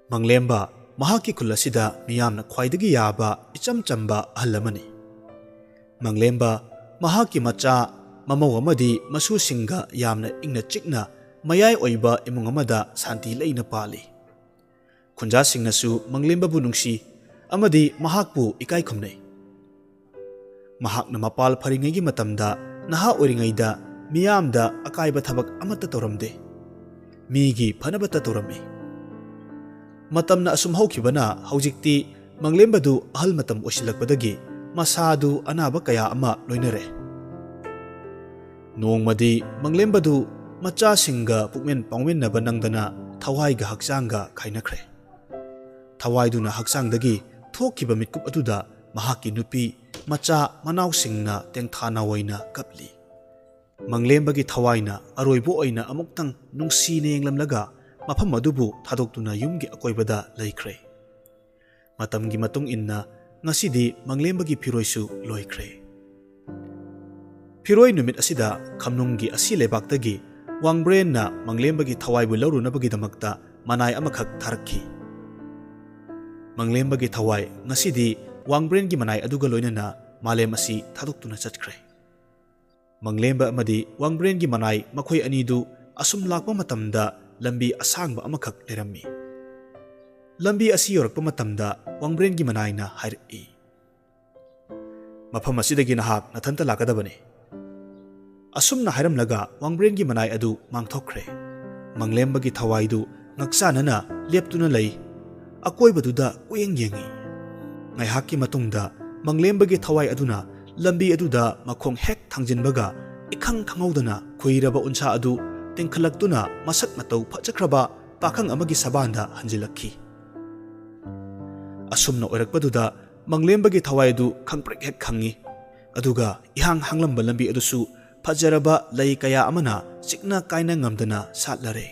ꯃꯪꯂꯦꯝꯕ ꯃꯍꯥꯛꯀꯤ ꯈꯨꯜ ꯑꯁꯤꯗ ꯃꯤꯌꯥꯝꯅ ꯈ꯭ꯋꯥꯏꯗꯒꯤ ꯌꯥꯕ ꯏꯆꯝ ꯆꯝꯕ ꯑꯍꯜ ꯑꯃꯅꯤ꯫ ꯃꯪꯂꯦꯝꯕ ꯃꯍꯥꯛꯀꯤ ꯃꯆꯥ ꯃꯃꯧ ꯑꯃꯗꯤ ꯃꯁꯨꯁꯤꯡꯒ ꯌꯥꯝꯅ ꯏꯪꯅ ꯆꯤꯛꯅ ꯃꯌꯥꯏ ꯑꯣꯏꯕ ꯏꯃꯨꯡ ꯑꯃꯗ ꯁꯥꯟꯇꯤ ꯂꯩꯅ ꯄꯥꯜꯂꯤ꯫ ꯈꯨꯟꯖꯥꯁꯤꯡꯅꯁꯨ ꯃꯪꯂꯦꯝꯕꯕꯨ ꯅꯨꯡꯁꯤ ꯑꯃꯗꯤ ꯃꯍꯥꯛꯄꯨ ꯏꯀꯥꯏ ꯈꯨꯝꯅꯩ꯫ ꯃꯍꯥꯛꯅ ꯃꯄꯥꯜ ꯐꯔꯤꯉꯩꯒꯤ ꯃꯇꯝꯗ ꯅꯍꯥ ꯑꯣꯏꯔꯤꯉꯩꯗ ꯃꯤꯌꯥꯝꯗ ꯑꯀꯥꯏꯕ ꯊꯕꯛ ꯑꯃꯠꯇ ꯇꯧꯔꯝꯗꯦ꯫ ꯃꯤꯒꯤ ꯐꯅꯕꯇ ꯇꯧꯔꯝꯃꯤ꯫ ꯃꯇꯝꯅ ꯑꯁꯨꯝ ꯍꯧꯈꯤꯕꯅ ꯍꯧꯖꯤꯛꯇꯤ ꯃꯪꯂꯦꯝꯕꯗꯨ ꯑꯍꯜ ꯃꯇꯝ ꯑꯣꯏꯁꯤꯜꯂꯛꯄꯗꯒꯤ ꯃꯁꯥꯗꯨ ꯑꯅꯥꯕ ꯀꯌꯥ ꯑꯃ ꯂꯣꯏꯅꯔꯦ꯫ ꯅꯣꯡꯃꯗꯤ ꯃꯪꯂꯦꯝꯕꯗꯨ ꯃꯆꯥꯁꯤꯡꯒ ꯄꯨꯛꯃꯦꯟ ꯄꯥꯎꯃꯤꯟꯅꯕ ꯅꯪꯗꯅ ꯊꯋꯥꯏꯒ ꯍꯛꯆꯥꯡꯒ ꯈꯥꯏꯅꯈ꯭ꯔꯦ꯫ ꯊꯋꯥꯏꯗꯨꯅ ꯍꯛꯆꯥꯡꯗꯒꯤ ꯊꯣꯛꯈꯤꯕ ꯃꯤꯠꯀꯨꯞ ꯑꯗꯨꯗ ꯃꯍꯥꯛꯀꯤ ꯅꯨꯄꯤ ꯃꯆꯥ ꯃꯅꯥꯎꯁꯤꯡꯅ ꯇꯦꯡꯊꯥꯅ ꯑꯣꯏꯅ ꯀꯞꯂꯤ꯫ ꯃꯪꯂꯦꯝꯕꯒꯤ ꯊꯋꯥꯏꯅ ꯑꯔꯣꯏꯕ ꯑꯣꯏꯅ ꯑꯃꯨꯛꯇꯪ ꯅꯨꯡꯁꯤꯅ ꯌꯦꯡꯂꯝꯂꯒ ꯃꯐꯝ ꯑꯗꯨꯕꯨ ꯊꯥꯗꯣꯛꯇꯨꯅ ꯌꯨꯝꯒꯤ ꯑꯀꯣꯏꯕꯗ ꯂꯩꯈ꯭ꯔꯦ꯫ ꯃꯇꯝꯒꯤ ꯃꯇꯨꯡ ꯏꯟꯅ ꯉꯁꯤꯗꯤ ꯃꯪꯂꯦꯝꯕꯒꯤ ꯐꯤꯔꯣꯏꯁꯨ ꯂꯣꯏꯈ꯭ꯔꯦ꯫ ꯐꯤꯔꯣꯏ ꯅꯨꯃꯤꯠ ꯑꯁꯤꯗ ꯈꯝꯅꯨꯡꯒꯤ ꯑꯁꯤ ꯂꯩꯕꯥꯛꯇꯒꯤ ꯋꯥꯡꯕ꯭ꯔꯦꯟꯅ ꯃꯪꯂꯦꯝꯕꯒꯤ ꯊꯋꯥꯏꯕꯨ ꯂꯧꯔꯨꯅꯕꯒꯤꯗꯃꯛꯇ ꯃꯅꯥꯏ ꯑꯃꯈꯛ ꯊꯥꯔꯛꯈꯤ꯫ ꯃꯪꯂꯦꯝꯕꯒꯤ ꯊꯋꯥꯏ ꯉꯁꯤꯗꯤ ꯋꯥꯡꯕ꯭ꯔꯦꯟꯒꯤ ꯃꯅꯥꯏ ꯑꯗꯨꯒ ꯂꯣꯏꯅꯅ ꯃꯥꯂꯦꯝ ꯑꯁꯤ ꯊꯥꯗꯣꯛꯇꯨꯅ ꯆꯠꯈ꯭ꯔꯦ꯫ ꯃꯪꯂꯦꯝꯕ ꯑꯃꯗꯤ ꯋꯥꯡꯕ꯭ꯔꯦꯟꯒꯤ ꯃꯅꯥꯏ ꯃꯈꯣꯏ ꯑꯅꯤꯗꯨ ꯑꯁꯨꯝ ꯂꯥꯛꯄ ꯃꯇꯝꯗ ꯂꯝꯕꯤ ꯑꯁꯥꯡꯕ ꯑꯃꯈꯛ ꯂꯩꯔꯝꯃꯤ꯫ ꯂꯝꯕꯤ ꯑꯁꯤ ꯌꯧꯔꯛꯄ ꯃꯇꯝꯗ ꯋꯥꯡꯕ꯭ꯔꯦꯟꯒꯤ ꯃꯅꯥꯏꯅ ꯍꯥꯏꯔꯛꯏ, "ꯃꯐꯝ ꯑꯁꯤꯗꯒꯤ ꯅꯍꯥꯛ ꯅꯊꯟꯇ ꯂꯥꯛꯀꯗꯕꯅꯤ"꯫ ꯑꯁꯨꯝꯅ ꯍꯥꯏꯔꯝꯂꯒ ꯋꯥꯡꯕ꯭ꯔꯦꯟꯒꯤ ꯃꯅꯥꯏ ꯑꯗꯨ ꯃꯥꯡꯊꯣꯛꯈ꯭ꯔꯦ꯫ ꯃꯪꯂꯦꯝꯕꯒꯤ ꯊꯋꯥꯏꯗꯨ ꯉꯛꯆꯥꯅꯅ ꯂꯦꯞꯇꯨꯅ ꯂꯩ, ꯑꯀꯣꯏꯕꯗꯨꯗ ꯀꯨꯌꯦꯡ ꯌꯦꯡꯉꯤ꯫ ꯉꯥꯏꯍꯥꯛꯀꯤ ꯃꯇꯨꯡꯗ ꯃꯪꯂꯦꯝꯕꯒꯤ ꯊꯋꯥꯏ ꯑꯗꯨꯅ ꯂꯝꯕꯤ ꯑꯗꯨꯗ ꯃꯈꯣꯡ ꯍꯦꯛ ꯊꯥꯡꯖꯤꯟꯕꯒ ꯏꯈꯪ ꯈꯪꯍꯧꯗꯅ ꯈꯨꯏꯔꯕ ꯎꯟꯁꯥ ꯑꯗꯨ ꯇꯤꯡꯈꯠꯂꯛꯇꯨꯅ ꯃꯁꯛ ꯃꯇꯧ ꯐꯖꯈ꯭ꯔꯕ ꯄꯥꯈꯪ ꯑꯃꯒꯤ ꯁꯕꯥꯟꯗ ꯍꯟꯖꯤꯜꯂꯛꯈꯤ꯫ ꯑꯁꯨꯝꯅ ꯑꯣꯏꯔꯛꯄꯗꯨꯗ ꯃꯪꯂꯦꯝꯕꯒꯤ ꯊꯋꯥꯏ ꯑꯗꯨ ꯈꯪꯄ꯭ꯔꯦꯛ ꯍꯦꯛ ꯈꯪꯉꯤ꯫ ꯑꯗꯨꯒ ꯏꯍꯥꯡ ꯍꯥꯡꯂꯝꯕ ꯂꯝꯕꯤ ꯑꯗꯨꯁꯨ ꯐꯖꯔꯕ ꯂꯩ ꯀꯌꯥ ꯑꯃꯅ ꯆꯤꯛꯅ កាꯏꯅ ꯉꯝꯗꯅ ꯁꯥꯠꯂꯔꯦ꯫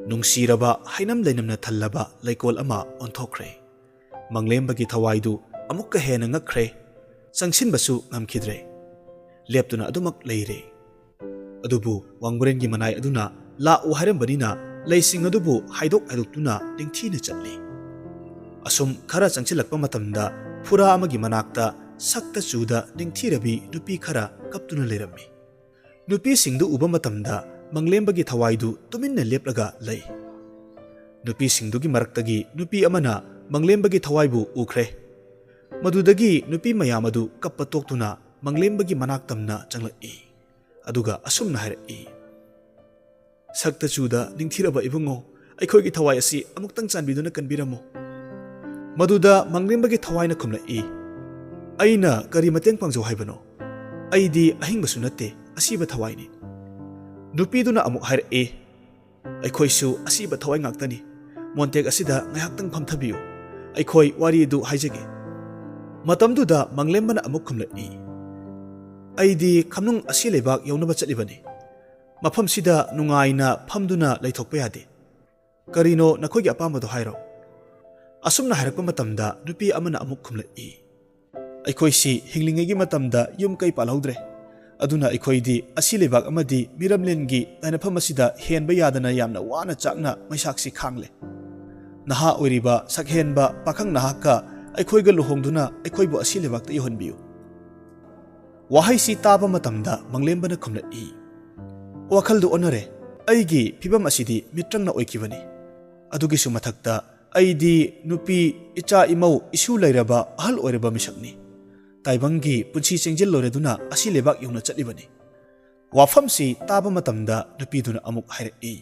ꯅꯨꯡꯁꯤꯔꯕ ꯍꯩꯅꯝ ꯂꯩꯅꯝꯅ ꯊꯜꯂꯕ ꯂꯩꯀꯣꯜ ꯑꯃ ꯑꯣꯟꯊꯣꯛꯈ꯭ꯔꯦ꯫ ꯃꯪꯂꯦꯝꯕꯒꯤ ꯊꯋꯥꯏꯗꯨ ꯑꯃꯨꯛꯀ ꯍꯦꯟꯅ ꯉꯛꯈ꯭ꯔꯦ꯫ ꯆꯪꯁꯤꯟꯕꯁꯨ ꯉꯝꯈꯤꯗ꯭ꯔꯦ꯫ ꯂꯦꯞꯇꯨꯅ ꯑꯗꯨꯃꯛ ꯂꯩꯔꯦ꯫ ꯑꯗꯨꯕꯨ ꯋꯥꯡꯕ꯭ꯔꯦꯟꯒꯤ ꯃꯅꯥꯏ ꯑꯗꯨꯅ ꯂꯥꯛꯎ ꯍꯥꯏꯔꯝꯕꯅꯤꯅ ꯂꯩꯁꯤꯡ ꯑꯗꯨꯕꯨ ꯍꯥꯏꯗꯣꯛꯇꯨꯅ ꯅꯤꯡꯊꯤꯅ ꯆꯠꯂꯤ꯫ ꯑꯁꯨꯝ ꯈꯔ ꯆꯪꯁꯤꯜꯂꯛꯄ ꯃꯇꯝꯗ ꯐꯨꯔꯥ ꯑꯃꯒꯤ ꯃꯅꯥꯛꯇ ꯁꯛꯇ ꯆꯨꯗ ꯅꯤꯡꯊꯤꯔꯕꯤ ꯅꯨꯄꯤ ꯈꯔ ꯀꯞꯇꯨꯅ ꯂꯩꯔꯝꯃꯤ꯫ ꯅꯨꯄꯤꯁꯤꯡꯗꯨ ꯎꯕ ꯃꯇꯝꯗ ꯃꯪꯂꯦꯝꯕꯒꯤ ꯊꯋꯥꯏꯗꯨ ꯇꯨꯃꯤꯟꯅ ꯂꯦꯞꯂꯒ ꯂꯩ꯫ ꯅꯨꯄꯤꯁꯤꯡꯗꯨꯒꯤ ꯃꯔꯛꯇꯒꯤ ꯅꯨꯄꯤ ꯑꯃꯅ ꯃꯪꯂꯦꯝꯕꯒꯤ ꯊꯋꯥꯏꯕꯨ ꯎꯈ꯭ꯔꯦ꯫ ꯃꯗꯨꯗꯒꯤ ꯅꯨꯄꯤ ꯃꯌꯥꯝ ꯑꯗꯨ ꯀꯞꯄ ꯇꯣꯛꯇꯨꯅ ꯃꯪꯂꯦꯝꯕꯒꯤ ꯃꯅꯥꯛ ꯇꯝꯅ ꯆꯪꯂꯛꯏ꯫ ꯑꯗꯨꯒ ꯑꯁꯨꯝꯅ ꯍꯥꯏꯔꯛꯏ, "ꯁꯛꯇ ꯆꯨꯗ ꯅꯤꯡꯊꯤꯔꯕ ꯏꯕꯨꯡꯉꯣ, ꯑꯩꯈꯣꯏꯒꯤ ꯊꯋꯥꯏ ꯑꯁꯤ ꯑꯃꯨꯛꯇꯪ ꯆꯥꯟꯕꯤꯗꯨꯅ ꯀꯟꯕꯤꯔꯝꯃꯨ"꯫ ꯃꯗꯨꯗ ꯃꯪꯂꯦꯝꯕꯒꯤ ꯊꯋꯥꯏꯅ ꯈꯨꯝꯂꯛꯏ, "ꯑꯩꯅ ꯀꯔꯤ ꯃꯇꯦꯡ ꯄꯥꯡꯖꯧ ꯍꯥꯏꯕꯅꯣ? ꯑꯩꯗꯤ ꯑꯍꯤꯡꯕꯁꯨ ꯅꯠꯇꯦ, ꯑꯁꯤꯕ ꯊꯋꯥꯏꯅꯤ"꯫ ꯅꯨꯄꯤꯗꯨꯅ ꯑꯃꯨꯛ ꯍꯥꯏꯔꯛꯏ, "ꯑꯩꯈꯣꯏꯁꯨ ꯑꯁꯤꯕ ꯊꯋꯥꯏ ꯉꯥꯛꯇꯅꯤ꯫ ꯃꯣꯟꯇꯦꯛ ꯑꯁꯤꯗ ꯉꯥꯏꯍꯥꯛꯇꯪ ꯐꯝꯊꯕꯤꯌꯨ, ꯑꯩꯈꯣꯏ ꯋꯥꯔꯤ ꯑꯗꯨ ꯍꯥꯏꯖꯒꯦ"꯫ ꯃꯇꯝꯗꯨꯗ ꯃꯪꯂꯦꯝꯕꯅ ꯑꯃꯨꯛ ꯈꯨꯝꯂꯛꯏ, "ꯑꯩꯗꯤ ꯈꯝꯅꯨꯡ ꯑꯁꯤ ꯂꯩꯕꯥꯛ ꯌꯧꯅꯕ ꯆꯠꯂꯤꯕꯅꯤ꯫ ꯃꯐꯝꯁꯤꯗ ꯅꯨꯡꯉꯥꯏꯅ ꯐꯝꯗꯨꯅ ꯂꯩꯊꯣꯛꯄ ꯌꯥꯗꯦ꯫ ꯀꯔꯤꯅꯣ ꯅꯈꯣꯏꯒꯤ ꯑꯄꯥꯝꯕꯗꯣ ꯍꯥꯏꯔꯣ"꯫ ꯑꯁꯨꯝꯅ ꯍꯥꯏꯔꯛꯄ ꯃꯇꯝꯗ ꯅꯨꯄꯤ ꯑꯃꯅ ꯑꯃꯨꯛ ꯈꯨꯝꯂꯛꯏ, "ꯑꯩꯈꯣꯏꯁꯤ ꯍꯤꯡꯂꯤꯉꯩꯒꯤ ꯃꯇꯝꯗ ꯌꯨꯝ ꯀꯩ ꯄꯥꯜꯍꯧꯗ꯭ꯔꯦ꯫ ꯑꯗꯨꯅ ꯑꯩꯈꯣꯏꯗꯤ ꯑꯁꯤ ꯂꯩꯕꯥꯛ ꯑꯃꯗꯤ ꯃꯤꯔꯝꯂꯦꯟꯒꯤ ꯇꯥꯏꯅꯐꯝ ꯑꯁꯤꯗ ꯍꯦꯟꯕ ꯌꯥꯗꯅ ꯌꯥꯝꯅ ꯋꯥꯅ ꯆꯥꯛꯅ ꯃꯩꯁꯥꯛꯁꯤ ꯈꯥꯡꯂꯦ꯫ ꯅꯍꯥ ꯑꯣꯏꯔꯤꯕ ꯁꯛꯍꯦꯟꯕ ꯄꯥꯈꯪ ꯅꯍꯥꯛꯀ ꯑꯩꯈꯣꯏꯒ ꯂꯨꯍꯣꯡꯗꯨꯅ ꯑꯩꯈꯣꯏꯕꯨ ꯑꯁꯤ ꯂꯩꯕꯥꯛꯇ ꯌꯧꯍꯟꯕꯤꯌꯨ"꯫ ꯋꯥꯍꯩꯁꯤ ꯇꯥꯕ ꯃꯇꯝꯗ ꯃꯪꯂꯦꯝꯕꯅ ꯈꯨꯝꯂꯛꯏ, "ꯋꯥꯈꯜꯗꯨ ꯑꯣꯟꯅꯔꯦ꯫ ꯑꯩꯒꯤ ꯐꯤꯕꯝ ꯑꯁꯤꯗꯤ ꯃꯤꯇ꯭ꯔꯪꯅ ꯑꯣꯏꯈꯤꯕꯅꯤ꯫ ꯑꯗꯨꯒꯤꯁꯨ ꯃꯊꯛꯇ ꯑꯩꯗꯤ ꯅꯨꯄꯤ, ꯏꯆꯥ ꯏꯃꯧ ꯏꯁꯨ ꯂꯩꯔꯕ ꯑꯍꯜ ꯑꯣꯏꯔꯕ ꯃꯤꯁꯛꯅꯤ꯫ ꯇꯥꯏꯕꯪꯒꯤ ꯄꯨꯟꯁꯤ ꯆꯦꯡꯖꯤꯜ ꯂꯣꯏꯔꯗꯨꯅ ꯑꯁꯤ ꯂꯩꯕꯥꯛ ꯌꯧꯅ ꯆꯠꯂꯤꯕꯅꯤ"꯫ ꯋꯥꯐꯝꯁꯤ ꯇꯥꯕ ꯃꯇꯝꯗ ꯅꯨꯄꯤꯗꯨꯅ ꯑꯃꯨꯛ ꯍꯥꯏꯔꯛꯏ,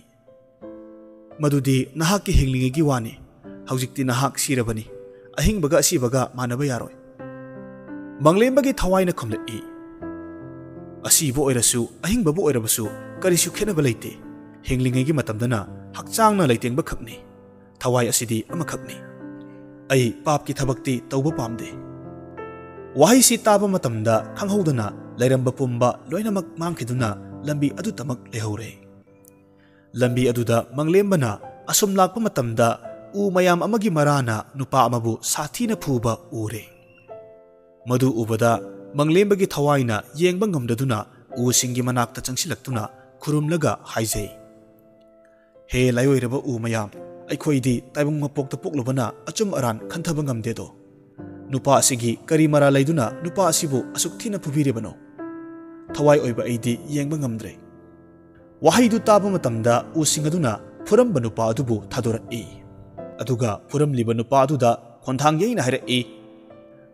"ꯃꯗꯨꯗꯤ ꯅꯍꯥꯛꯀꯤ ꯍꯤꯡꯂꯤꯉꯩꯒꯤ ꯋꯥꯅꯤ꯫ ꯍꯧꯖꯤꯛꯇꯤ ꯅꯍꯥꯛ ꯁꯤꯔꯕꯅꯤ꯫ ꯑꯍꯤꯡꯕꯒ ꯑꯁꯤꯕꯒ ꯃꯥꯟꯅꯕ ꯌꯥꯔꯣꯏ"꯫ ꯃꯪꯂꯦꯝꯕꯒꯤ ꯊꯋꯥꯏꯅ ꯈꯨꯝꯂꯛꯏ, "ꯑꯁꯤꯕ ꯑꯣꯏꯔꯁꯨ ꯑꯍꯤꯡꯕꯕꯨ ꯑꯣꯏꯔꯕꯁꯨ ꯀꯔꯤꯁꯨ ꯈꯦꯠꯅꯕ ꯂꯩꯇꯦ꯫ ꯍꯤꯡꯂꯤꯉꯩꯒꯤ ꯃꯇꯝꯗꯅ ꯍꯛꯆꯥꯡꯅ ꯂꯩꯇꯦꯡꯕ ꯈꯛꯅꯤ꯫ ꯊꯋꯥꯏ ꯑꯁꯤꯗꯤ ꯑꯃꯈꯛꯅꯤ꯫ ꯑꯩ ꯄꯥꯞꯀꯤ ꯊꯕꯛꯇꯤ ꯇꯧꯕ ꯄꯥꯝꯗꯦ"꯫ ꯋꯥꯍꯩꯁꯤ ꯇꯥꯕ ꯃꯇꯝꯗ ꯈꯪꯍꯧꯗꯅ ꯂꯩꯔꯝꯕ ꯄꯨꯝꯕ ꯂꯣꯏꯅꯃꯛ ꯃꯥꯡꯈꯤꯗꯨꯅ ꯂꯝꯕꯤ ꯑꯗꯨꯇꯃꯛ ꯂꯩꯍꯧꯔꯦ꯫ ꯂꯝꯕꯤ ꯑꯗꯨꯗ ꯃꯪꯂꯦꯝꯕꯅ ꯑꯁꯨꯝ ꯂꯥꯛꯄ ꯃꯇꯝꯗ ꯎ ꯃꯌꯥꯝ ꯑꯃꯒꯤ ꯃꯔꯥꯅ ꯅꯨꯄꯥ ꯑꯃꯕꯨ ꯁꯥꯊꯤꯅ ꯐꯨꯕ ꯎꯔꯦ꯫ ꯃꯗꯨ ꯎꯕꯗ ꯃꯪꯂꯦꯝꯕꯒꯤ ꯊꯋꯥꯏꯅ ꯌꯦꯡꯕ ꯉꯝꯗꯗꯨꯅ ꯎꯁꯤꯡꯒꯤ ꯃꯅꯥꯛꯇ ꯆꯪꯁꯤꯜꯂꯛꯇꯨꯅ ꯈꯨꯔꯨꯝꯂꯒ ꯍꯥꯏꯖꯩ, "ꯍꯦ ꯂꯥꯏꯑꯣꯏꯔꯕ ꯎ ꯃꯌꯥꯝ, ꯑꯩꯈꯣꯏꯗꯤ ꯇꯥꯏꯕꯪ ꯃꯄꯣꯛꯇ ꯄꯣꯛꯂꯨꯕꯅ ꯑꯆꯨꯝ ꯑꯔꯥꯟ ꯈꯟꯊꯕ ꯉꯝꯗꯦꯗꯣ ꯅꯨꯄꯥ ꯑꯁꯤꯒꯤ ꯀꯔꯤ ꯃꯔꯥ ꯂꯩꯗꯨꯅ ꯅꯨꯄꯥ ꯑꯁꯤꯕꯨ ꯑꯁꯨꯛ ꯊꯤꯅ ꯐꯨꯕꯤꯔꯤꯕꯅꯣ ꯊꯋꯥꯏ ꯑꯣꯏꯕ ꯑꯩꯗꯤ ꯌꯦꯡꯕ ꯉꯝꯗ꯭ꯔꯦ ꯋꯥꯍꯩꯗꯨ ꯇꯥꯕ ꯃꯇꯝꯗ ꯎꯁꯤꯡ ꯑꯗꯨꯅ ꯐꯨꯔꯝꯕ ꯅꯨꯄꯥ ꯑꯗꯨꯕꯨ ꯊꯥꯗꯣꯔꯛꯏ ꯑꯗꯨꯒ ꯐꯨꯔꯝꯂꯤꯕ ꯅꯨꯄꯥ ꯑꯗꯨꯗ ꯈꯣꯟꯊꯥꯡ ꯌꯩꯅ ꯍꯥꯏꯔꯛꯏ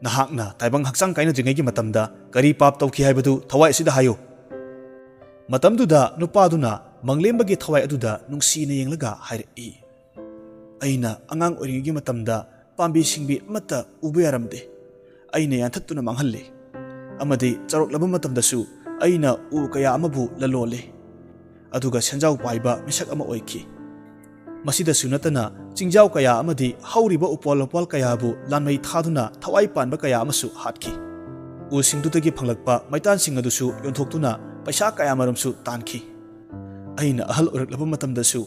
ꯅꯍꯥꯛꯅ ꯇꯥꯏꯕꯪ ꯍꯛꯆꯥꯡ ꯀꯥꯏꯅꯗ꯭ꯔꯤꯉꯩꯒꯤ ꯃꯇꯝꯗ ꯀꯔꯤ ꯄꯥꯞ ꯇꯧꯈꯤ ꯍꯥꯏꯕꯗꯨ ꯊꯋꯥꯏ ꯑꯁꯤꯗ ꯍꯥꯏꯌꯨ ꯃꯇꯝꯗꯨꯗ ꯅꯨꯄꯥꯗꯨꯅ ꯃꯪꯂꯦꯝꯕꯒꯤ ꯊꯋꯥꯏ ꯑꯗꯨꯗ ꯅꯨꯡꯁꯤꯅ ꯌꯦꯡꯂꯒ ꯍꯥꯏꯔꯛꯏ ꯑꯩꯅ ꯑꯉꯥꯡ ꯑꯣꯏꯔꯤꯉꯩꯒꯤ ꯃꯇꯝꯗ ꯄꯥꯝꯕꯤ ꯁꯤꯡꯕꯤ ꯑꯃꯠꯇ ꯎꯕ ꯌꯥꯔꯝꯗꯦ ꯑꯩꯅ ꯌꯥꯟꯊꯠꯇꯨꯅ ꯃꯥꯡꯍꯜꯂꯤ ꯑꯃꯗꯤ ꯆꯥꯎꯔꯛꯂꯕ ꯃꯇꯝꯗꯁꯨ ꯑꯩꯅ ꯎ ꯀꯌꯥ ꯑꯃꯕꯨ ꯂꯂꯣꯜꯂꯤ ꯑꯗꯨꯒ ꯁꯦꯟꯖꯥꯎ ꯄꯥꯏꯕ ꯃꯤꯁꯛ ꯑꯃ ꯑꯣꯏꯈꯤ ꯃꯁꯤꯗꯁꯨ ꯅꯠꯇꯅ ꯆꯤꯡꯖꯥꯎ ꯀꯌꯥ ꯑꯃꯗꯤ ꯍꯧꯔꯤꯕ ꯎꯄꯥꯜ ꯋꯥꯄꯥꯜ ꯀꯌꯥꯕꯨ ꯂꯥꯟꯃꯩ ꯊꯥꯗꯨꯅ ꯊꯋꯥꯏ ꯄꯥꯟꯕ ꯀꯌꯥ ꯑꯃꯁꯨ ꯍꯥꯠꯈꯤ ꯎꯁꯤꯡꯗꯨꯗꯒꯤ ꯐꯪꯂꯛꯄ ꯃꯩꯇꯥꯟꯁꯤꯡ ꯑꯗꯨꯁꯨ ꯌꯣꯟꯊꯣꯛꯇꯨꯅ ꯄꯩꯁꯥ ꯀꯌꯥ ꯃꯔꯨꯝꯁꯨ ꯇꯥꯟꯈꯤ ꯑꯩꯅ ꯑꯍꯜ ꯑꯣꯏꯔꯛꯂꯕ ꯃꯇꯝꯗꯁꯨ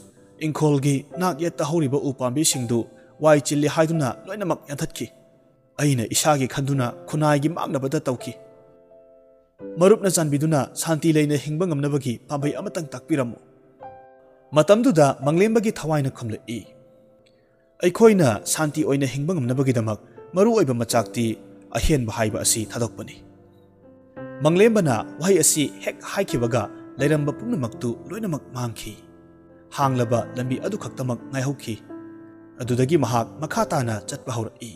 ꯏꯪꯈꯣꯜꯒꯤ ꯅꯥꯛ ꯌꯦꯠꯇ ꯍꯧꯔꯤꯕ ꯎ ꯄꯥꯝꯕꯤꯁꯤꯡꯗꯨ ꯋꯥꯏ ꯆꯤꯜꯂꯤ ꯍꯥꯏꯗꯨꯅ ꯂꯣꯏꯅꯃꯛ ꯌꯥꯟꯊꯠꯈꯤ ꯑꯩꯅ ꯏꯁꯥꯒꯤ ꯈꯟꯗꯨꯅ ꯈꯨꯟꯅꯥꯏꯒꯤ ꯃꯥꯡꯅꯕꯗ ꯇꯧꯈꯤ ꯃꯔꯨꯞꯅ ꯆꯥꯟꯕꯤꯗꯨꯅ ꯁꯥꯟꯇꯤ ꯂꯩꯅ ꯍꯤꯡꯕ ꯉꯝꯅꯕꯒꯤ ꯄꯥꯝꯕꯩ ꯑꯃꯇꯪ ꯇꯥꯛꯄꯤꯔꯝꯃꯨ ꯃꯇꯝꯗꯨꯗ ꯃꯪꯂꯦꯝꯕꯒꯤ ꯊꯋꯥꯏꯅ ꯈꯨꯝꯂꯛꯏ ꯑꯩꯈꯣꯏꯅ ꯁꯥꯟꯇꯤ ꯑꯣꯏꯅ ꯍꯤꯡꯕ ꯉꯝꯅꯕꯒꯤꯗꯃꯛ ꯃꯔꯨꯑꯣꯏꯕ ꯃꯆꯥꯛꯇꯤ ꯑꯍꯦꯟꯕ ꯍꯥꯏꯕ ꯑꯁꯤ ꯊꯥꯗꯣꯛꯄꯅꯤ ꯃꯪꯂꯦꯝꯕꯅ ꯋꯥꯍꯩ ꯑꯁꯤ ꯍꯦꯛ ꯍꯥꯏꯈꯤꯕꯒ ꯂꯩꯔꯝꯕ ꯄꯨꯝꯅꯃꯛꯇꯨ ꯂꯣꯏꯅꯃꯛ ꯃꯥꯡꯈꯤ ꯍꯥꯡꯂꯕ ꯂꯝꯕꯤ ꯑꯗꯨ ꯈꯛꯇꯃꯛ ꯉꯥꯏꯍꯧꯈꯤ ꯑꯗꯨꯗꯒꯤ ꯃꯍꯥꯛ ꯃꯈꯥ ꯇꯥꯅ ꯆꯠꯄ ꯍꯧꯔꯛꯏ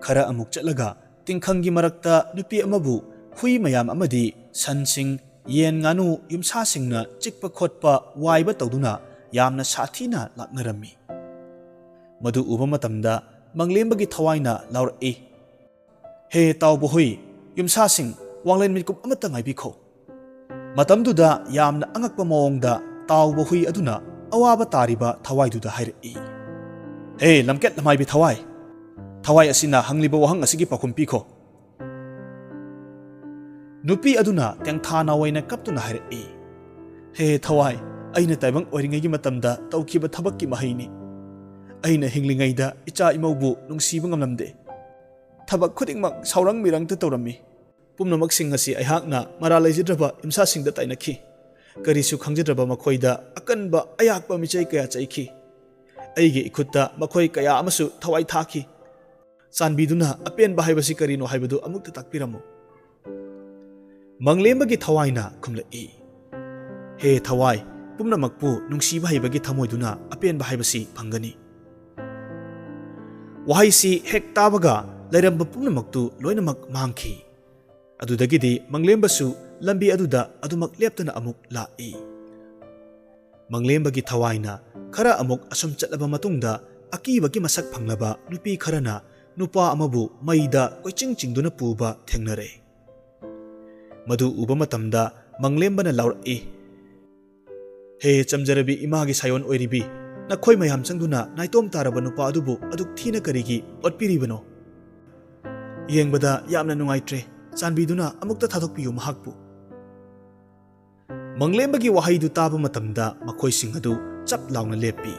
ꯈꯔ ꯑꯃꯨꯛ ꯆꯠꯂꯒ ꯇꯤꯡꯈꯪꯒꯤ ꯃꯔꯛꯇ ꯅꯨꯄꯤ ꯑꯃꯕꯨ ꯍꯨꯏ ꯃꯌꯥꯝ ꯑꯃꯗꯤ ꯁꯟꯁꯤꯡ ꯌꯦꯟ ꯉꯥꯅꯨ ꯌꯨꯝꯁꯥꯁꯤꯡꯅ ꯆꯤꯛꯄ ꯈꯣꯠꯄ ꯋꯥꯏꯕ ꯇꯧꯗꯨꯅ ꯌꯥꯝꯅ ꯁꯥꯊꯤꯅ ꯂꯥꯛꯅꯔꯝꯃꯤ ꯃꯗꯨ ꯎꯕ ꯃꯇꯝꯗ ꯃꯪꯂꯦꯝꯕꯒꯤ ꯊꯋꯥꯏꯅ ꯂꯥꯎꯔꯛꯏ ꯍꯦ ꯇꯥꯎꯕ ꯍꯨꯏ ꯌꯨꯝꯁꯥꯁꯤꯡ ꯋꯥꯡꯂꯦꯟ ꯃꯤꯠꯀꯨꯞ ꯑꯃꯠꯇ ꯉꯥꯏꯕꯤꯈꯣ ꯃꯇꯝꯗꯨꯗ ꯌꯥꯝꯅ ꯑꯉꯛꯄ ꯃꯑꯣꯡꯗ ꯇꯥꯎꯕ ꯍꯨꯏ ꯑꯗꯨꯅ ꯑꯋꯥꯕ ꯇꯥꯔꯤꯕ ꯊꯋꯥꯏꯗꯨꯗ ꯍꯥꯏꯔꯛꯏ ꯍꯦ ꯂꯝꯀꯦꯠ ꯂꯝꯍꯥꯏꯕꯤ ꯊꯋꯥꯏ ꯑꯁꯤꯅ ꯍꯪꯂꯤꯕ ꯋꯥꯍꯪ ꯑꯁꯤꯒꯤ ꯄꯥꯎꯈꯨꯝ ꯄꯤꯈꯣ ꯅꯨꯄꯤ ꯑꯗꯨꯅ ꯇꯦꯡꯊꯥ ꯅꯥꯋꯏꯅ ꯀꯞꯇꯨꯅ ꯍꯥꯏꯔꯛꯏ ꯍꯦ ꯊꯋꯥꯏ ꯑꯩꯅ ꯇꯥꯏꯕꯪ ꯑꯣꯏꯔꯤꯉꯩꯒꯤ ꯃꯇꯝꯗ ꯇꯧꯈꯤꯕ ꯊꯕꯛꯀꯤ ꯃꯍꯩꯅꯤ ꯑꯩꯅ ꯍꯤꯡꯂꯤꯉꯩꯗ ꯏꯆꯥ ꯏꯃꯧꯕꯨ ꯅꯨꯡꯁꯤꯕ ꯉꯝꯂꯝꯗꯦ ꯊꯕꯛ ꯈꯨꯗꯤꯡꯃꯛ ꯁꯥꯎꯔꯪ ꯃꯤꯔꯪꯇ ꯇꯧꯔꯝꯃꯤ ꯄꯨꯝꯅꯃꯛꯁꯤꯡ ꯑꯁꯤ ꯑꯩꯍꯥꯛꯅ ꯃꯔꯥꯜ ꯂꯩꯖꯗ꯭ꯔꯕ ꯌꯨꯝꯁꯥꯁꯤꯡꯗ ꯇꯥꯏꯅꯈꯤ ꯀꯔꯤꯁꯨ ꯈꯪꯖꯗ꯭ꯔꯕ ꯃꯈꯣꯏꯗ ꯑꯀꯟꯕ ꯑꯌꯥꯛꯄ ꯃꯤꯆꯩ ꯀꯌꯥ ꯆꯩꯈꯤ ꯑꯩꯒꯤ ꯏꯈꯨꯠꯇ ꯃꯈꯣꯏ ꯀꯌꯥ ꯑꯃꯁꯨ ꯊꯋꯥꯏ ꯊꯥꯈꯤ ꯆꯥꯟꯕꯤꯗꯨꯅ ꯑꯄꯦꯟꯕ ꯍꯥꯏꯕꯁꯤ ꯀꯔꯤꯅꯣ ꯍꯥꯏꯕꯗꯨ ꯑꯃꯨꯛꯇ ꯇꯥꯛꯄꯤꯔꯝꯃꯨ ꯃꯪꯂꯦꯝꯕꯒꯤ ꯊꯋꯥꯏꯅ ꯈꯨꯝꯂꯛꯏ ꯍꯦ ꯊꯋꯥꯏ ꯄꯨꯝꯅꯃꯛꯄꯨ ꯅꯨꯡꯁꯤꯕ ꯍꯩꯕꯒꯤ ꯊꯃꯣꯏꯗꯨꯅ ꯑꯄꯦꯟꯕ ꯍꯥꯏꯕꯁꯤ ꯐꯪꯒꯅꯤ ꯋꯥꯍꯩꯁꯤ ꯍꯦꯛ ꯇꯥꯕꯒ ꯂꯩꯔꯝꯕ ꯄꯨꯝꯅꯃꯛꯇꯨ ꯂꯣꯏꯅꯃꯛ ꯃꯥꯡꯈꯤ ꯑꯗꯨꯗꯒꯤꯗꯤ ꯃꯪꯂꯦꯝꯕꯁꯨ ꯂꯝꯕꯤ ꯑꯗꯨꯗ ꯑꯗꯨꯃꯛ ꯂꯦꯞꯇꯅ ꯑꯃꯨꯛ ꯂꯥꯛꯏ ꯃꯪꯂꯦꯝꯕꯒꯤ ꯊꯋꯥꯏꯅ ꯈꯔ ꯑꯃꯨꯛ ꯑꯁꯨꯝ ꯆꯠꯂꯕ ꯃꯇꯨꯡꯗ ꯑꯀꯤꯕꯒꯤ ꯃꯁꯛ ꯐꯪꯂꯕ ꯅꯨꯄꯤ ꯈꯔꯅ ꯅꯨꯄꯥ ꯑꯃꯕु ꯃꯩꯗ ꯀꯣꯏꯆꯤꯡ ꯆꯤꯡꯗꯨꯅ ꯄꯨꯕ ꯊꯦꯡꯅꯔꯦ ꯃꯗꯨ ꯎꯕ ꯃꯇꯝꯗ ꯃꯪꯂꯦꯝꯕꯅ ꯂꯥꯎꯔꯛꯏ ꯍꯦ ꯆꯝꯖꯔꯕꯤ ꯏꯃꯥꯒꯤ ꯁꯥꯌꯣꯟ ꯑꯣꯏꯔꯤꯕꯤ ꯅꯈꯣꯏ ꯃꯌꯥꯝ ꯆꯪꯗꯨꯅ ꯅꯥꯏꯇꯣꯝ ꯇꯥꯔꯕ ꯅꯨꯄꯥ ꯑꯗꯨꯕꯨ ꯑꯗꯨꯛ ꯊꯤꯅ ꯀꯔꯤꯒꯤ ꯑꯣꯠꯄꯤꯔꯤꯕꯅꯣ ꯌꯦꯡꯕꯗ ꯌꯥꯝꯅ ꯅꯨꯡꯉꯥꯏꯇ꯭ꯔꯦ ꯆꯥꯟꯕꯤꯗꯨꯅ ꯑꯃꯨꯛꯇ ꯊꯥꯗꯣꯛꯄꯤꯌꯨ ꯃꯍꯥꯛꯄꯨ ꯃꯪꯂꯦꯝꯕꯒꯤ ꯋꯥꯍꯩꯗꯨ ꯇꯥꯕ ꯃꯇꯝꯗ ꯃꯈꯣꯏꯁꯤꯡ ꯑꯗꯨ ꯆꯞ ꯂꯥꯎꯅ ꯂꯦꯞꯄꯤ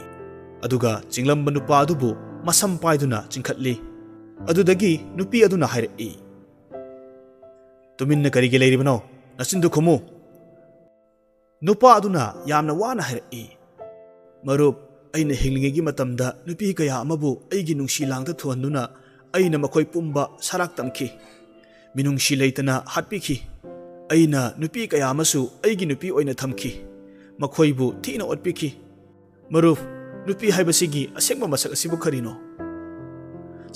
ꯑꯗꯨꯒ ꯆꯤꯡꯂꯝꯕ ꯅꯨꯄꯥ ꯑꯗꯨꯕꯨ ꯃꯁꯝ ꯄꯥꯏꯗꯨꯅ ꯆꯤꯡꯈꯠꯂꯤ ꯑꯗꯨꯗꯒꯤ ꯅꯨꯄꯤ ꯑꯗꯨꯅ ꯍꯥꯏꯔꯛꯏ ꯇꯨꯃꯤꯟꯅ ꯀꯔꯤꯒꯤ ꯂꯩꯔꯤꯕꯅꯣ ꯅꯆꯤꯟꯗꯨ ꯈꯨꯝꯃꯨ ꯅꯨꯄꯥ ꯑꯗꯨꯅ ꯌꯥꯝꯅ ꯋꯥꯅ ꯍꯥꯏꯔꯛꯏ ꯃꯔꯨꯞ ꯑꯩꯅ ꯍꯤꯡꯂꯤꯉꯩꯒꯤ ꯃꯇꯝꯗ ꯅꯨꯄꯤ ꯀꯌꯥ ꯑꯃꯕꯨ ꯑꯩꯒꯤ ꯅꯨꯡꯁꯤ ꯂꯥꯡꯗ ꯊꯨꯍꯟꯗꯨꯅ ꯑꯩꯅ ꯃꯈꯣꯏ ꯄꯨꯝꯕ ꯁꯔꯥꯛ ꯇꯝꯈꯤ ꯃꯤꯅꯨꯡꯁꯤ ꯂꯩꯇꯅ ꯍꯥꯠꯄꯤꯈꯤ ꯑꯩꯅ ꯅꯨꯄꯤ ꯀꯌꯥ ꯑꯃꯁꯨ ꯑꯩꯒꯤ ꯅꯨꯄꯤ ꯑꯣꯏꯅ ꯊꯝꯈꯤ ꯃꯈꯣꯏꯕꯨ ꯊꯤꯅ ꯑꯣꯠꯄꯤꯈꯤ ꯃꯔꯨꯞ ꯅꯨꯄꯤ ꯍꯥꯏꯕꯁꯤꯒꯤ ꯑꯁꯦꯡꯕ ꯃꯁꯛ ꯑꯁꯤꯕꯨ ꯀꯔꯤꯅꯣ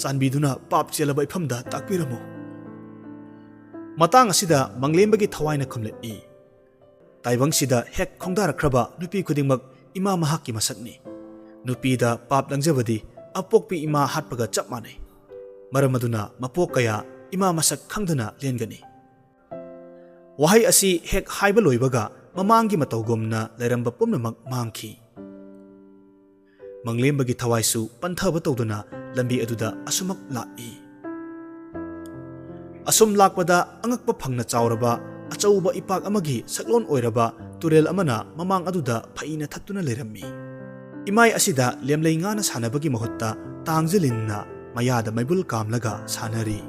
ꯆꯥꯟꯕꯤꯗꯨꯅ ꯄꯥꯞ ꯆꯦꯜꯂꯕ ꯏꯐꯝꯗ ꯇꯥꯛꯄꯤꯔꯝꯃꯨ ꯃꯇꯥꯡ ꯑꯁꯤꯗ ꯃꯪꯂꯦꯝꯕꯒꯤ ꯊꯋꯥꯏꯅ ꯈꯨꯝꯂꯛꯏ ꯇꯥꯏꯕꯪꯁꯤꯗ ꯍꯦꯛ ꯈꯣꯡꯗꯥꯔꯛꯈ꯭ꯔꯕ ꯅꯨꯄꯤ ꯈꯨꯗꯤꯡꯃꯛ ꯏꯃꯥ ꯃꯍꯥꯛꯀꯤ ꯃꯁꯛꯅꯤ ꯅꯨꯄꯤꯗ ꯄꯥꯞ ꯂꯪꯖꯕꯗꯤ ꯑꯄꯣꯛꯄꯤ ꯏꯃꯥ ꯍꯥꯠꯄꯒ ꯆꯞ ꯃꯥꯟꯅꯩ ꯃꯔꯝ ꯑꯗꯨꯅ ꯃꯄꯣꯛ ꯀꯌꯥ ꯏꯃꯥ ꯃꯁꯛ ꯈꯪꯗꯅ ꯂꯦꯟꯒꯅꯤ ꯋꯥꯍꯩ ꯑꯁꯤ ꯍꯦꯛ ꯍꯥꯏꯕ ꯂꯣꯏꯕꯒ ꯃꯃꯥꯡꯒꯤ ꯃꯇꯧꯒꯨꯝꯅ ꯂꯩꯔꯝꯕ ꯄꯨꯝꯅꯃꯛ ꯃꯥꯡꯈꯤ ꯃꯪꯂꯦꯝꯕꯒꯤ ꯊꯋꯥꯏꯁꯨ ꯄꯟꯊꯕ ꯇꯧꯗꯨꯅ ꯂꯝꯕꯤ ꯑꯗꯨꯗ ꯑꯁꯨꯃꯛ ꯂꯥꯛꯏ ꯑꯁꯨꯝ ꯂꯥꯛꯄꯗ ꯑꯉꯛꯄ ꯐꯪꯅ ꯆꯥꯎꯔꯕ ꯑꯆꯧꯕ ꯏꯄꯥꯛ ꯑꯃꯒꯤ ꯁꯛꯂꯣꯟ ꯑꯣꯏꯔꯕ ꯇꯨꯔꯦꯜ ꯑꯃꯅ ꯃꯃꯥꯡ ꯑꯗꯨꯗ ꯐꯩꯅ ꯊꯠꯇꯨꯅ ꯂꯩꯔꯝꯃꯤ ꯏꯃꯥꯏ ꯑꯁꯤꯗ ꯂꯦꯝꯂꯩ ꯉꯥꯅ ꯁꯥꯟꯅꯕꯒꯤ ꯃꯍꯨꯠꯇ ꯇꯥꯡꯖꯂꯤꯟꯅ ꯃꯌꯥꯗ ꯃꯩꯕꯨꯜ ꯀꯥꯝꯂꯒ ꯁꯥꯟꯅꯔꯤ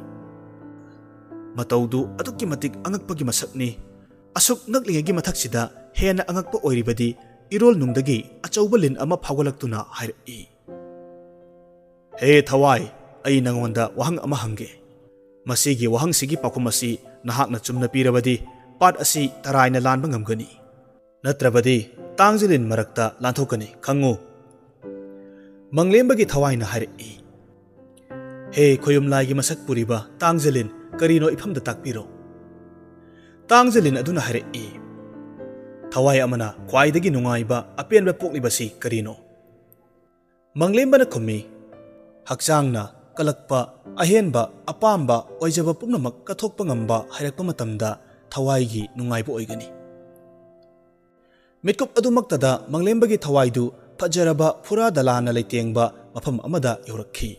ꯃꯇꯧꯗꯨ ꯑꯗꯨꯛꯀꯤ ꯃꯇꯤꯛ ꯑꯉꯛꯄꯒꯤ ꯃꯁꯛꯅꯤ ꯑꯁꯨꯛ ꯉꯛꯂꯤꯉꯩꯒꯤ ꯃꯊꯛꯁꯤꯗ ꯍꯦꯟꯅ ꯑꯉꯛꯄ ꯑꯣꯏꯔꯤꯕꯗꯤ irol nungdagi achauba lin ama phawgalaktuna hairi. He thawai, ai nangonda wahang ama hange. Masigi wahang sigi pakum asi nahakna chumna pirabadi pat asi taraina lanba ngamgani. Natrabadi tangzilin marakta lanthokani khangu. Manglembagi thawai na hairi. He khoyumlai masak puriba tangzilin karino ifamda takpiro. Tangzilin aduna hairi. Thawai amana khwaidagi nungaiba apenba poklibasi karino. Manglembana khumi hakchangna kalakpa ahenba apamba oijaba pumnamak kathokpa ngamba hairakpa matamda thawai nungaiba oigani. Mitkup adumaktada manglembagi thawaidu fajaraba phura dalana leitengba mafam amada yorakhi.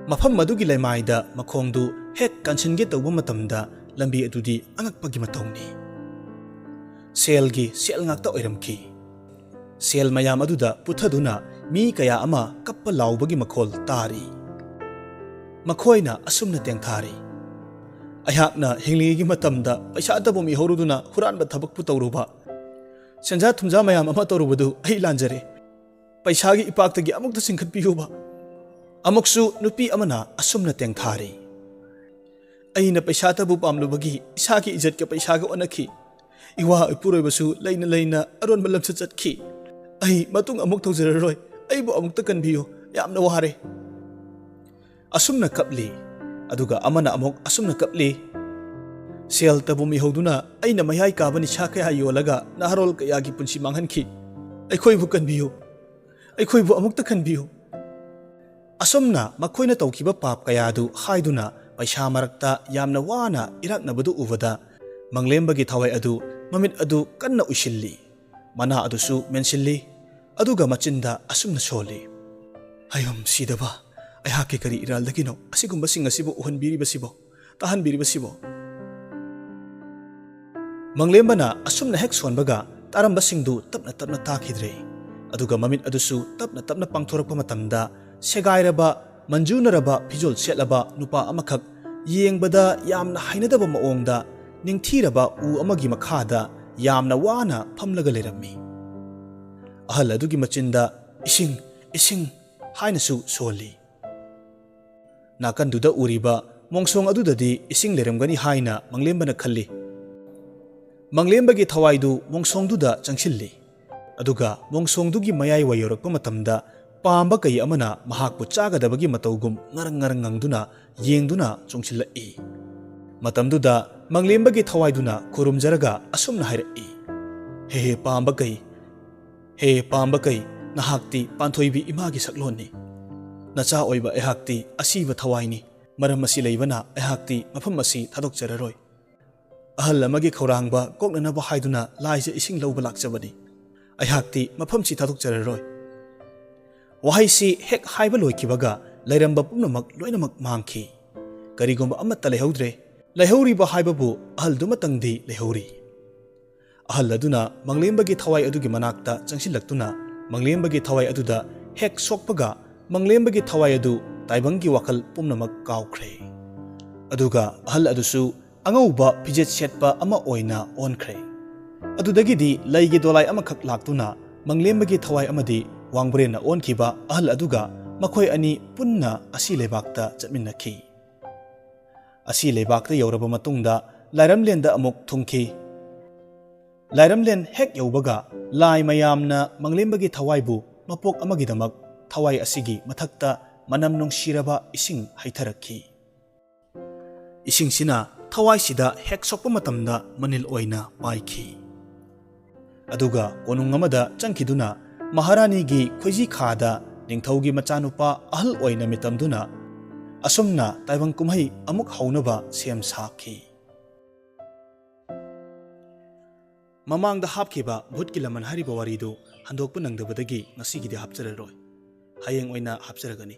Mafam madugi laimaida makhongdu hek kansinge tawba matamda lambi adudi angakpagi matawni. Selgi sel ngakta oiramki. Sel mayam aduda puthaduna mi kaya ama kappa laubagi makhol tari. Makhoina asumna tengthari. Ayakna hingligi matamda paisa adabo mi horuduna huranba thabak putawruba. Senja thumja mayam ama tawrubadu ai lanjare. Paisagi ipaktagi amukta singkhatpiyuba. Amuksu nupi amana asumna tengthari. Aina paisa tabu pamlubagi isagi ijat ka paisaga onakhi. Iwa ipuroibasu laina aron malam satki. Ai matung amuk tawjararoi. Ai bu amuk takanbiyo yamna ware. Asumna kapli. Aduga amana amuk asumna kapli. Sel tabu mi hoduna aina mayai kabani sakaya yolaga naharol kayagi punsi manghanki. Aikoi bu kanbiyo. Aikoi bu amuk takanbiyo. Asumna makhoina tawkiba pap kayadu haiduna paisa marakta yamna wana iraknabadu uvada manglembagi thawai adu mamit adu kanna ushilli mana adusu mensilli aduga machinda asumna soli ayom sidaba ayhake kari iraldagino asigumba singasibo uhanbiribasibo tahanbiribasibo manglembana asumna hek sonbaga taramba singdu tapna takhidre aduga mamit adusu tapna pangthorakpa matamda segairaba manjunaraba pijol setlaba nupa amakak yengbada yamna hainadaba maongda ningthiraba u amagi makhada yamna wana phamlaga lerami. Ahal adugi machinda ising hainasu soli. Nakanduda uriba mongsong adudadi ising leremgani haina manglembana khalli. Manglembagi thawaidu mongsongduda changsilli. Aduga mongsongdugi mayai wayorakpa matamda pamba kai amana mahakpu chagadabagi matawgum ngarang ngangduna yengduna chongsilai. Matamduda manglembagi thawaiduna khurumjaraga asumna hairi. He pamba kai nahakti panthoibi imagi saklonni. Nacha oiba ehakti asiba thawaini maram asi leibana ehakti mafam asi thadokjararoi. Ahal amagi khorangba koknanaba haiduna laije ising lawba lakjabani. Ehakti mafam si thadokjararoi. Wahaisi hek haiba loikibaga lairamba pumnamak loinamak mangki. Karigomba amatta lehaudre. Lehauriba haibabu ahal dumatangdi lehauri. Ahal aduna manglembagi thawai adugi manakta changsilaktuna manglembagi thawai aduda hek sokpaga manglembagi thawai adu taibangi wakal pumnamak kaukre. Aduga ahal adusu angauba pijet setpa ama oina onkre. Adudagidi laigi dolai amakhak laktuna manglembagi thawai amadi wangbrena onkiba ahal aduga makhoi ani punna asi lebakta chatminnakhi. Asi lebakta yauraba matungda lairamlenda amuk thungki. Lairamlen hek yaubaga lai mayamna manglembagi thawaibu mapok amagidamak thawai asigi mathakta manam nungshiraba ising haitharakhi. Ising sina thawai sida hek sokpa matamda manil oina paikhi. Aduga konung amada changkiduna Maharani gi khoiji khada ningthaugi machanupa ahal oina mitamduna asumna taibang kumhai amuk haunaba sem sakhi. Mamangda hapkiba bhutki laman hariba waridu handokpa nangdabadagi ngasigidi hapjararoi. Hayeng oina hapjaragani.